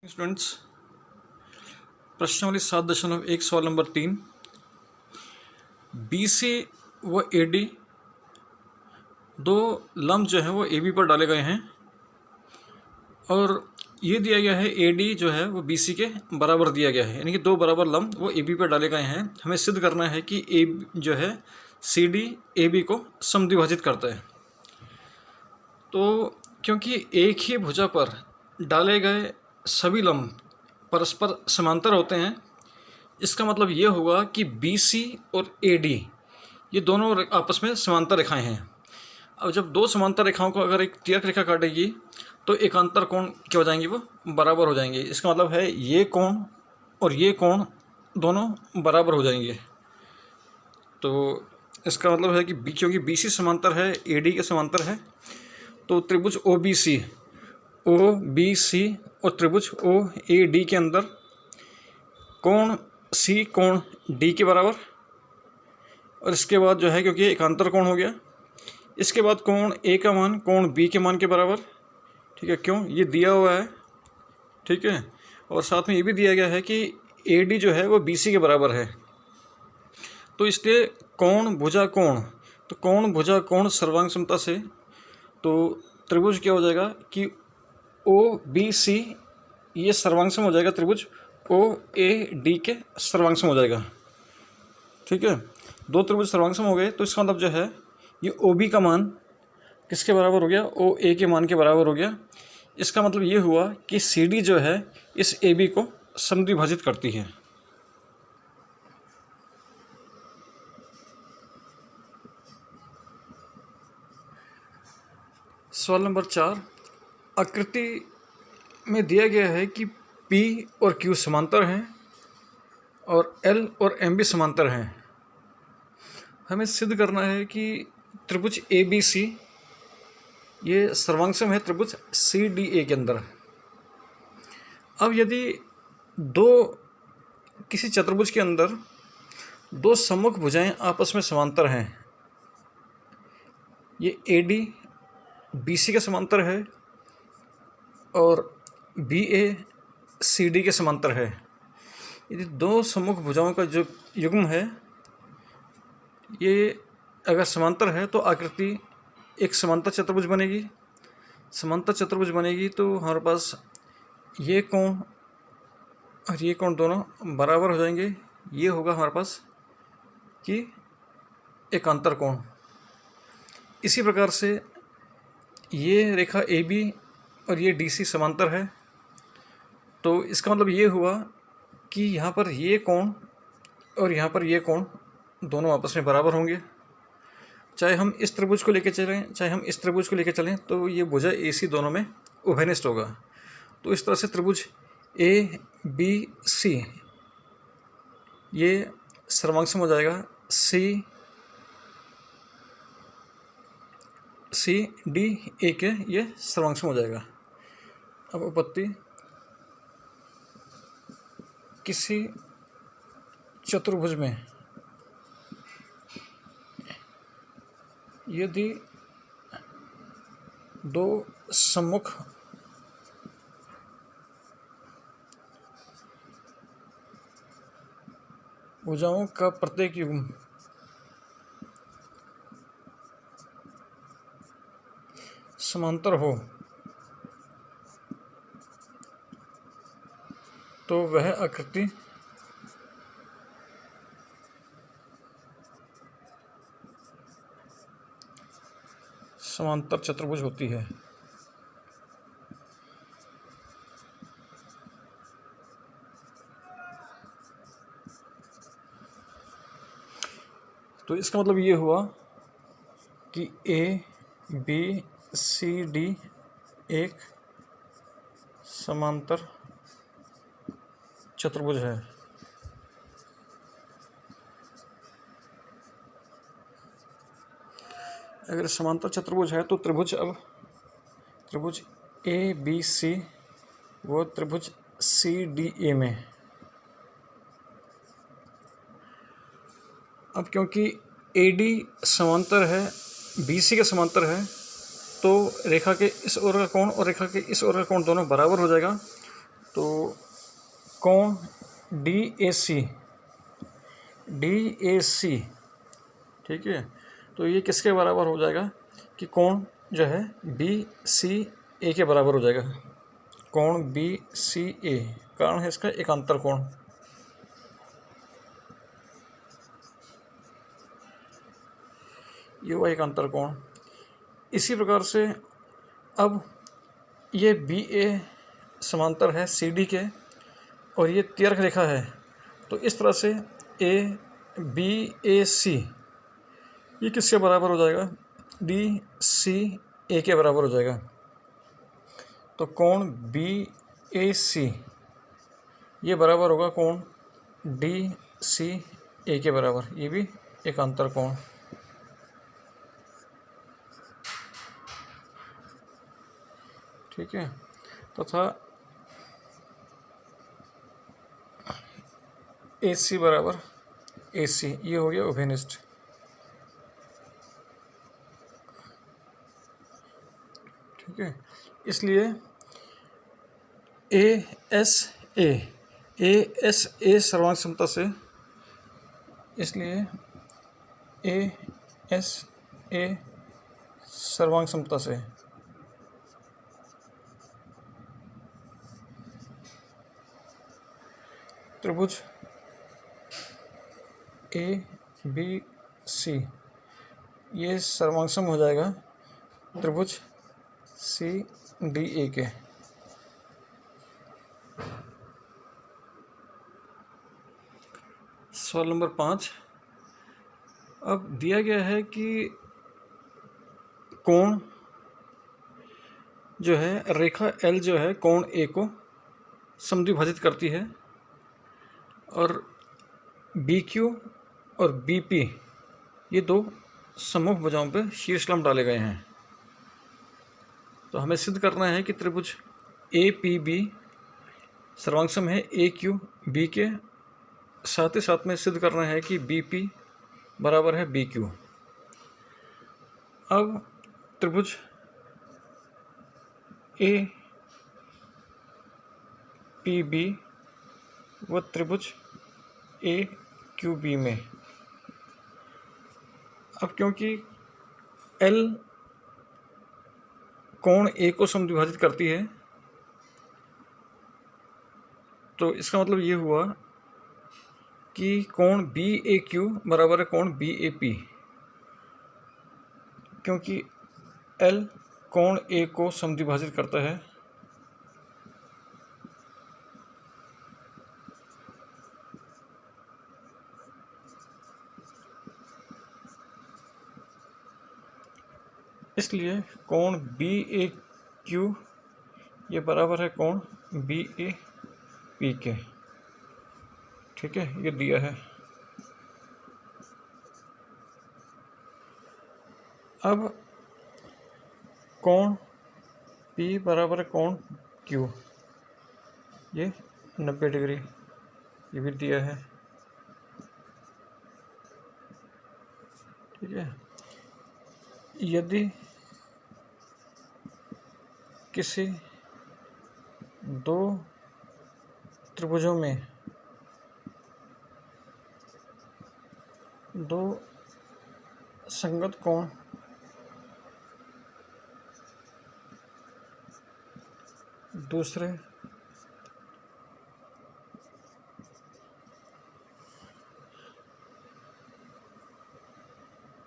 Students, प्रश्नावली 7.1 सवाल number 3। BC व AD दो लंब जो है वो AB पर डाले गए हैं और ये दिया गया है AD जो है वो BC के बराबर दिया गया है, यानी कि दो बराबर लंब वो AB पर डाले गए हैं। हमें सिद्ध करना है कि AB जो है CD AB को समद्विभाजित करता है। तो क्योंकि एक ही भुजा पर डाले गए सभी लंब परस्पर समांतर होते हैं, इसका मतलब ये होगा कि BC और AD ये दोनों आपस में समांतर रेखाएं हैं। अब जब दो समांतर रेखाओं को अगर एक तिर्यक रेखा काटेगी तो एकांतर कोण क्या हो जाएंगे, वो बराबर हो जाएंगे। इसका मतलब है ये कोण और ये कोण दोनों बराबर हो जाएंगे। तो इसका मतलब है कि क्योंकि BC समांतर है AD के समांतर है, तो त्रिभुज OBC और त्रिभुज OAD के अंदर कोण C कोण D के बराबर, और इसके बाद जो है क्योंकि एकांतर कोण हो गया, इसके बाद कोण A का मान कोण B के मान के बराबर। ठीक है, क्यों, ये दिया हुआ है। ठीक है, और साथ में ये भी दिया गया है कि AD जो है वो BC के बराबर है। तो इसलिए कोण भुजा कोण, तो कोण भुजा कोण सर्वांग समता से तो त्रिभुज क्या हो जाएगा कि OBC ये सर्वांग हो जाएगा त्रिभुज OAD के सर्वांग हो जाएगा। ठीक है, दो त्रिभुज सर्वांग हो गए, तो इसका मतलब जो है ये OB का मान किसके बराबर हो गया, OA के मान के बराबर हो गया। इसका मतलब ये हुआ कि CD जो है इस AB को समद्विभाजित करती है। सवाल नंबर 4, आकृति में दिया गया है कि P और Q समांतर हैं और L और M भी समांतर हैं। हमें सिद्ध करना है कि त्रिभुज ABC ये सर्वांगसम है त्रिभुज CDA के अंदर। अब यदि किसी चतुर्भुज के अंदर दो सम्मुख भुजाएं आपस में समांतर हैं, ये AD BC के समांतर है और BA CD के समांतर है। यदि दो सम्मुख भुजाओं का जो युग्म है ये अगर समांतर है तो आकृति एक समांतर चतुर्भुज बनेगी। समांतर चतुर्भुज बनेगी तो हमारे पास ये कोण और ये कोण दोनों बराबर हो जाएंगे। ये होगा हमारे पास कि एकांतर कोण। इसी प्रकार से ये रेखा AB और ये DC समांतर है, तो इसका मतलब ये हुआ कि यहाँ पर ये कोण और यहाँ पर ये कोण दोनों आपस में बराबर होंगे। चाहे हम इस त्रिभुज को लेकर चलें चाहे हम इस त्रिभुज को लेकर चलें, तो ये भुजा AC दोनों में उभयनिष्ठ होगा। तो इस तरह से त्रिभुज ABC ये सर्वांगसम हो जाएगा CDA के, ये सर्वांगसम हो जाएगा। अब उपपत्ति, किसी चतुर्भुज में यदि दो सम्मुख भुजाओं का प्रत्येक युग्म समांतर हो तो वह आकृति समांतर चतुर्भुज होती है। तो इसका मतलब ये हुआ कि ABCD एक समांतर चतुर्भुज है। अगर समांतर चतुर्भुज है तो त्रिभुज ABC वो त्रिभुज CDA में, अब क्योंकि AD समांतर है BC के समांतर है, तो रेखा के इस ओर का कोण और रेखा के इस ओर का कोण दोनों बराबर हो जाएगा। तो कोण डी ए सी, ठीक है, तो ये किसके बराबर हो जाएगा कि कोण जो है बी सी ए के बराबर हो जाएगा। कोण बी सी ए, कारण है इसका एकांतर कोण। ये हुआ एकांतर कोण। इसी प्रकार से अब ये बी ए समांतर है सी डी के और ये त्यर्क रेखा है, तो इस तरह से ए बी ए सी ये किसके बराबर हो जाएगा, डी सी ए के बराबर हो जाएगा। तो कोण बी ए सी ये बराबर होगा कोण डी सी ए के बराबर, ये भी एकांतर कोण। ठीक है, तथा ए सी बराबर ए सी, ये हो गया उभयनिष्ठ। ठीक है, इसलिए ए एस ए सर्वांग समता से, इसलिए ए एस ए सर्वांग समता से त्रिभुज ए बी सी ये सर्वांगसम हो जाएगा त्रिभुज सी डी ए के। सवाल नंबर 5, अब दिया गया है कि कोण जो है रेखा एल जो है कोण ए को समद्विभाजित करती है और बी क्यू और बी पी ये दो सम्मुख भुजाओं पर शीर्षलंब डाले गए हैं। तो हमें सिद्ध करना है कि त्रिभुज ए पी बी सर्वांगसम है ए क्यू बी के, साथ ही साथ में सिद्ध करना है कि बी पी बराबर है बी क्यू। अब त्रिभुज ए पी बी व त्रिभुज ए क्यू बी में, अब क्योंकि एल कोण ए को समद्विभाजित करती है, तो इसका मतलब ये हुआ कि कोण बी ए क्यू बराबर है कोण बी ए पी, क्योंकि एल कोण ए को समद्विभाजित करता है। इसलिए कोण बी ए क्यू ये बराबर है कोण बी ए पी के। ठीक है, ये दिया है। अब कोण P बराबर है कोण Q, ये 90 डिग्री, ये भी दिया है। ठीक है, यदि किसी दो त्रिभुजों में दो संगत कोण दूसरे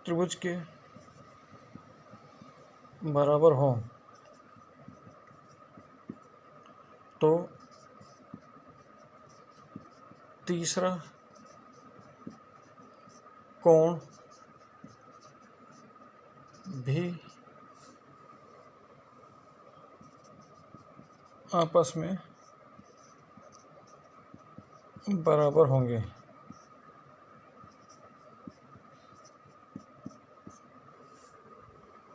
त्रिभुज के बराबर हो तो तीसरा कोण भी आपस में बराबर होंगे।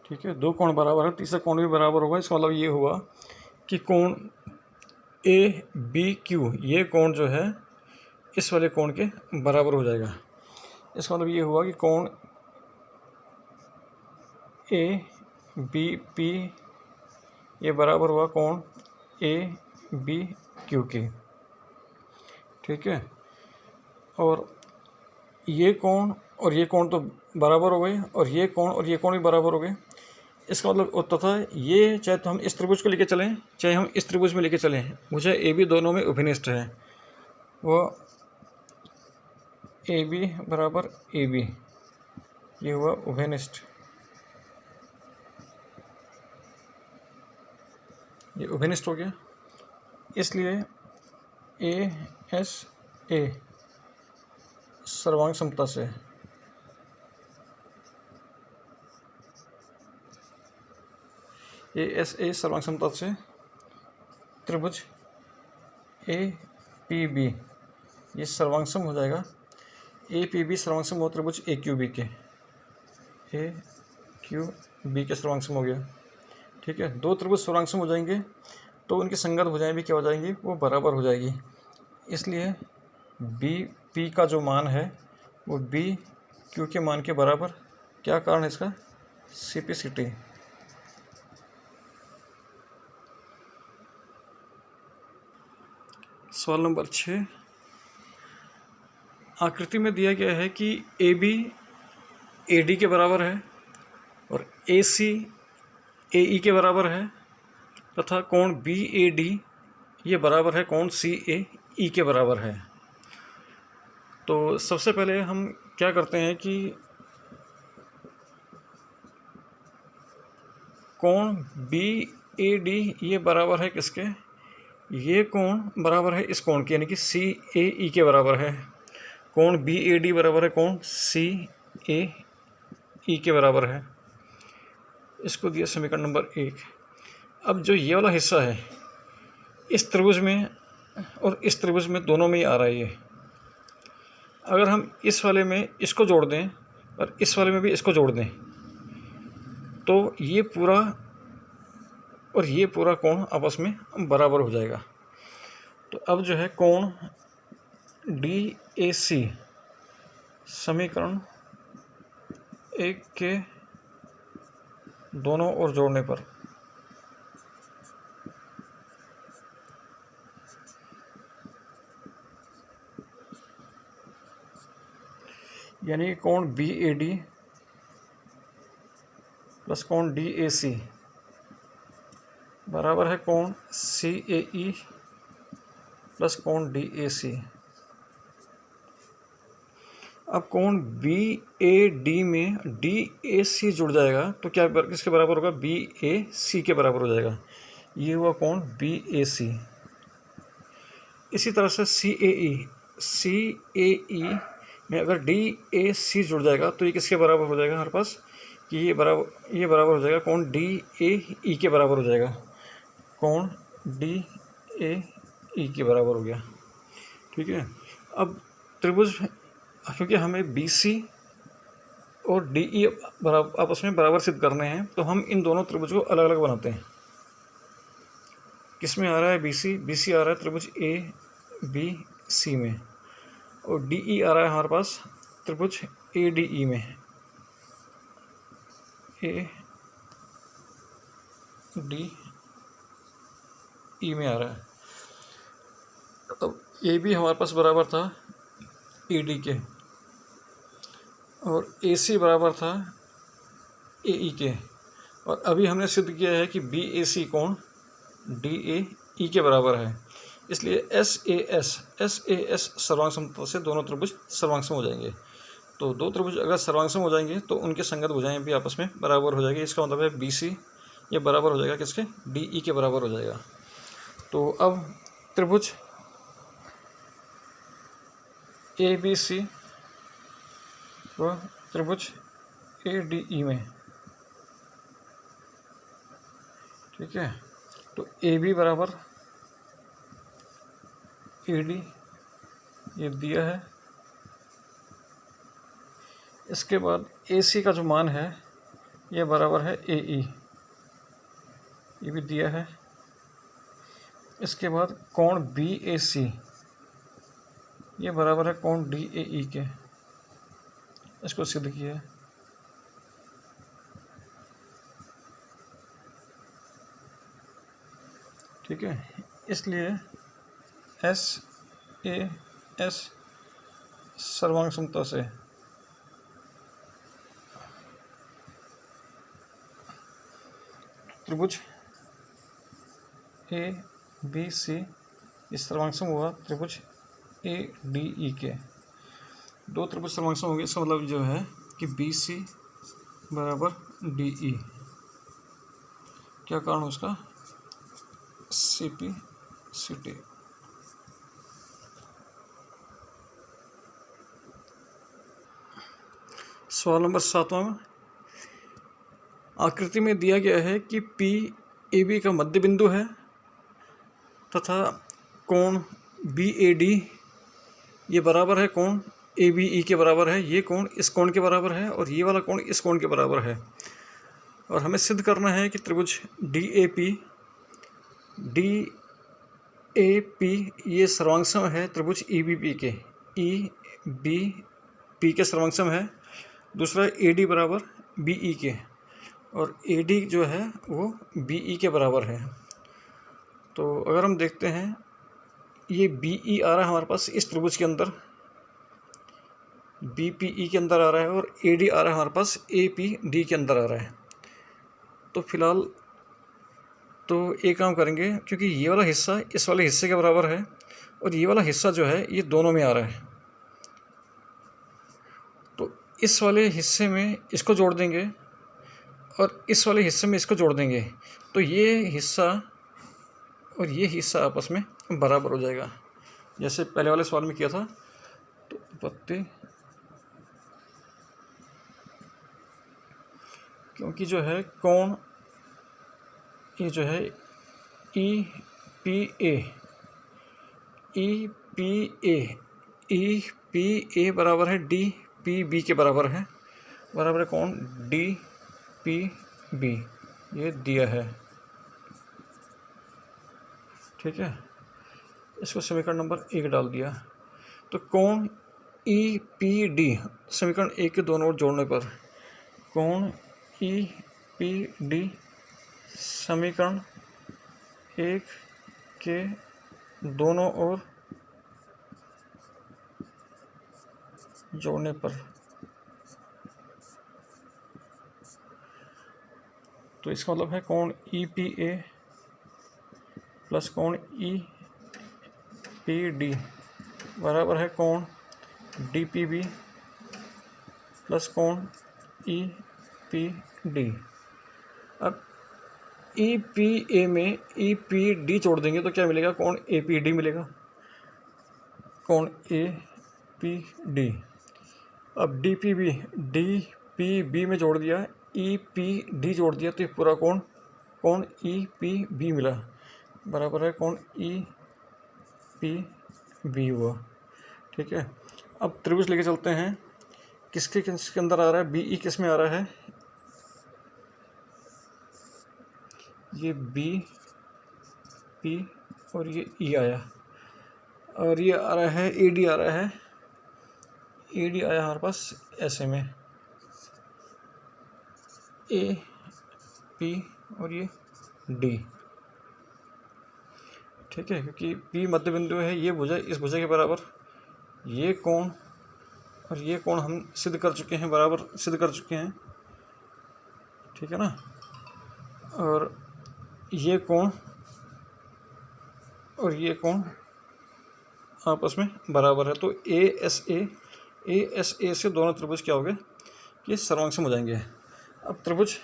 ठीक है, दो कोण बराबर है, तीसरा कोण भी बराबर होगा। इसका मतलब ये हुआ कि कोण ए बी क्यू ये कोण जो है इस वाले कोण के बराबर हो जाएगा। इसका मतलब ये हुआ कि कोण ए बी पी ये बराबर हुआ कोण ए बी क्यू की। ठीक है, और ये कोण और ये कोण तो बराबर हो गए, और ये कोण और ये कोण भी बराबर हो गए। इसका मतलब तथा ये चाहे तो हम इस त्रिभुज को लेके चलें, चाहे हम इस त्रिभुज में लेके चलें, मुझे ए बी दोनों में उभयनिष्ठ है। वो ए बी बराबर ए बी, ये हुआ उभयनिष्ठ, ये उभयनिष्ठ हो गया। इसलिए ए एस ए सर्वांग समता से, ए एस ए सर्वांग समता से त्रिभुज ए पी बी ये सर्वांगसम हो जाएगा। ए पी बी सर्वांगसम हो त्रिभुज ए क्यू बी के, ए क्यू बी के सर्वांगसम हो गया। ठीक है, दो त्रिभुज सर्वांगसम हो जाएंगे तो उनकी संगत भुजाएं भी क्या हो जाएंगी, वो बराबर हो जाएगी। इसलिए बी पी का जो मान है वो बी क्यू के मान के बराबर। क्या कारण है इसका, सीपीसीटी। सवाल नंबर 6, आकृति में दिया गया है कि ए बी ए डी के बराबर है और ए सी ए ई के बराबर है, तथा कोण बी ए डी ये बराबर है कोण सी ए ई के बराबर है। तो सबसे पहले हम क्या करते हैं कि कोण बी ए डी ये बराबर है किसके, ये कोण बराबर है इस कोण के, यानी कि सी ए ई के बराबर है। कोण बी ए डी बराबर है कोण सी ए ई के बराबर है। इसको दिया समीकरण नंबर 1। अब जो ये वाला हिस्सा है इस त्रिभुज में और इस त्रिभुज में दोनों में ही आ रहा है ये। अगर हम इस वाले में इसको जोड़ दें और इस वाले में भी इसको जोड़ दें तो ये पूरा और ये पूरा कोण आपस में बराबर हो जाएगा। तो अब जो है कोण डी ए सी समीकरण 1 के दोनों ओर जोड़ने पर यानी कोण बी ए डी प्लस कोण डी ए सी बराबर है कोण सी ए ई प्लस कोण डी ए सी। अब कोण बी ए डी में डी ए सी जुड़ जाएगा तो क्या किसके बराबर होगा, बी ए सी के बराबर हो जाएगा। ये हुआ कोण बी ए सी। इसी तरह से सी ए ई में अगर डी ए सी जुड़ जाएगा तो ये किसके बराबर हो जाएगा हमारे पास, कि ये बराबर हो जाएगा कोण डी ए ई के बराबर हो जाएगा। कोण डी ए ई के बराबर हो गया। ठीक है, अब त्रिभुज क्योंकि हमें बी सी और डी ई आपस में बराबर सिद्ध करने हैं तो हम इन दोनों त्रिभुज को अलग अलग बनाते हैं। किस में आ रहा है बी सी आ रहा है त्रिभुज ए बी सी में, और डी ई आ रहा है हमारे पास त्रिभुज ए डी ई में, ए डी ई में आ रहा है। तो ए बी हमारे पास बराबर था ए डी के और ए सी बराबर था ए ई के, और अभी हमने सिद्ध किया है कि बी ए सी कोण डी ए ई के बराबर है। इसलिए एस ए एस सर्वांग समता से दोनों त्रिभुज सर्वांगसम हो जाएंगे। तो दो त्रिभुज अगर सर्वांगसम हो जाएंगे तो उनके संगत भुजाएं भी आपस में बराबर हो जाएगी। इसका मतलब है बी सी ये बराबर हो जाएगा किसके, डी ई के बराबर हो जाएगा। तो अब त्रिभुज ए बी सी व त्रिभुज ए डी ई में, ठीक है, तो ए बी बराबर ए डी ये दिया है। इसके बाद ए सी का जो मान है ये बराबर है ए ई, ये भी दिया है। इसके बाद कोण बी ए सी ये बराबर है कोण डी ए ई के, इसको सिद्ध किया है। ठीक है, इसलिए एस ए एस सर्वांग समता से त्रिभुज ए बी सी इस सर्वांगसम हुआ त्रिभुज ए डी ई के। दो त्रिभुज सर्वांगसम हो गए, इसका मतलब जो है कि बी सी बराबर डी ई। क्या कारण उसका? C P C T. सवाल नंबर 7वां, आकृति में दिया गया है कि पी ए बी का मध्य बिंदु है तथा कोण बी ए डी ये बराबर है कोण ए बी ई के बराबर है। ये कोण इस कोण के बराबर है और ये वाला कोण इस कोण के बराबर है। और हमें सिद्ध करना है कि त्रिभुज डी ए पी ये सर्वांगसम है त्रिभुज ई बी पी के। ई बी पी के सर्वांगसम है। दूसरा ए डी बराबर बी ई के और ए डी जो है वो बी ई के बराबर है। तो अगर हम देखते हैं ये बी ई आ रहा है हमारे पास इस त्रिभुज के अंदर, बी पी ई के अंदर आ रहा है और ए डी आ रहा है हमारे पास ए पी डी के अंदर आ रहा है। तो फिलहाल तो एक काम करेंगे, क्योंकि ये वाला हिस्सा इस वाले हिस्से के बराबर है और ये वाला हिस्सा जो है ये दोनों में आ रहा है, तो इस वाले हिस्से में इसको जोड़ देंगे और इस वाले हिस्से में इसको जोड़ देंगे, तो ये हिस्सा और ये हिस्सा आपस में बराबर हो जाएगा, जैसे पहले वाले सवाल में किया था। तो पत्ते क्योंकि जो है कोण ये जो है ई पी ए बराबर है डी पी बी के बराबर है, बराबर है कोण डी पी बी, ये दिया है। ठीक है, इसको समीकरण नंबर 1 डाल दिया। तो कोण ई पी डी समीकरण 1 के दोनों ओर जोड़ने पर कोण ई पी डी समीकरण 1 के दोनों ओर जोड़ने पर, तो इसका मतलब है कोण ई पी ए प्लस कोण ई पी डी बराबर है कोण डी पी बी प्लस कोण ई पी डी। अब ई पी ए में ई पी डी जोड़ देंगे तो क्या मिलेगा? कोण ए पी डी मिलेगा, कोण ए पी डी। अब डी पी बी में जोड़ दिया, ई पी डी जोड़ दिया, तो ये पूरा कोण ई पी बी मिला, बराबर है कोण ई पी बी हुआ। ठीक है, अब त्रिभुज लेके चलते हैं। किसके अंदर आ रहा है? बी ई किस में आ रहा है? ये बी पी और ये ई आया और ये आ रहा है ए डी आ रहा है, ए डी आया हमारे पास ऐसे में ए पी और ये डी। ठीक है, क्योंकि पी मध्य बिंदु है, ये भुजा इस भुजा के बराबर, ये कोण और ये कोण हम सिद्ध कर चुके हैं, बराबर सिद्ध कर चुके हैं। ठीक है ना, और ये कोण और ये कोण आपस में बराबर है, तो ए एस ए से दोनों त्रिभुज क्या हो गए? ये सर्वांगसम हो जाएंगे। अब त्रिभुज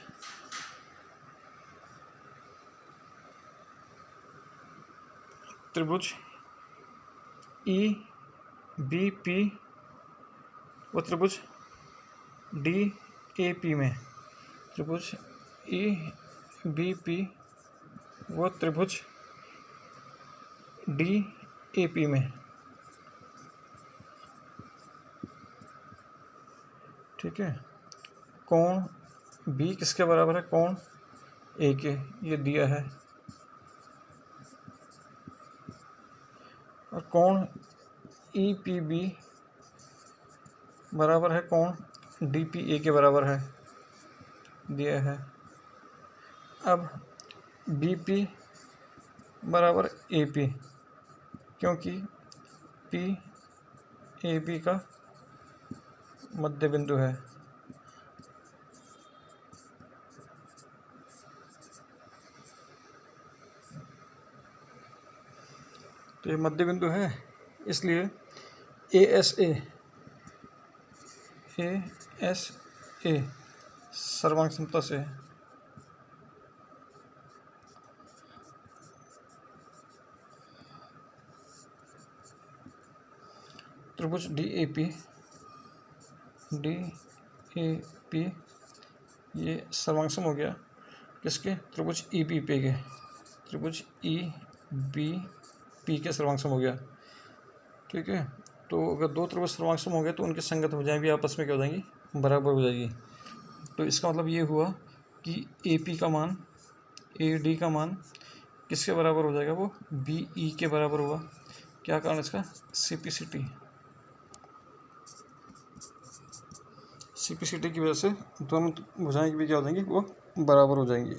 ई बी पी व त्रिभुज डी ए पी में, त्रिभुज ई बी पी व त्रिभुज डी ए पी में, ठीक है, कोण बी किसके बराबर है? कोण ए के, ये दिया है, और कोण ई पी बी बराबर है कोण डी पी ए के बराबर है, दिया है। अब बी पी बराबर ए पी, क्योंकि पी ए बी का मध्य बिंदु है। तो ये मध्य बिंदु है, इसलिए ए एस ए सर्वांग समता से त्रिभुज डी ए पी ये सर्वांगसम हो गया किसके? त्रिभुज ई बी पे के, त्रिभुज ई बी पी के सर्वांगसम हो गया। ठीक है, तो अगर दो त्रिभुज सर्वांगसम हो गए तो उनकी संगत भुजाएं भी आपस में क्या हो जाएंगी? बराबर हो जाएगी। तो इसका मतलब ये हुआ कि ए पी का मान, ए डी का मान किसके बराबर हो जाएगा? वो बी ई के बराबर होगा। क्या कारण इसका? सीपीसीटी की वजह से दोनों भुजाएं भी क्या हो जाएंगी? वो बराबर हो जाएंगी।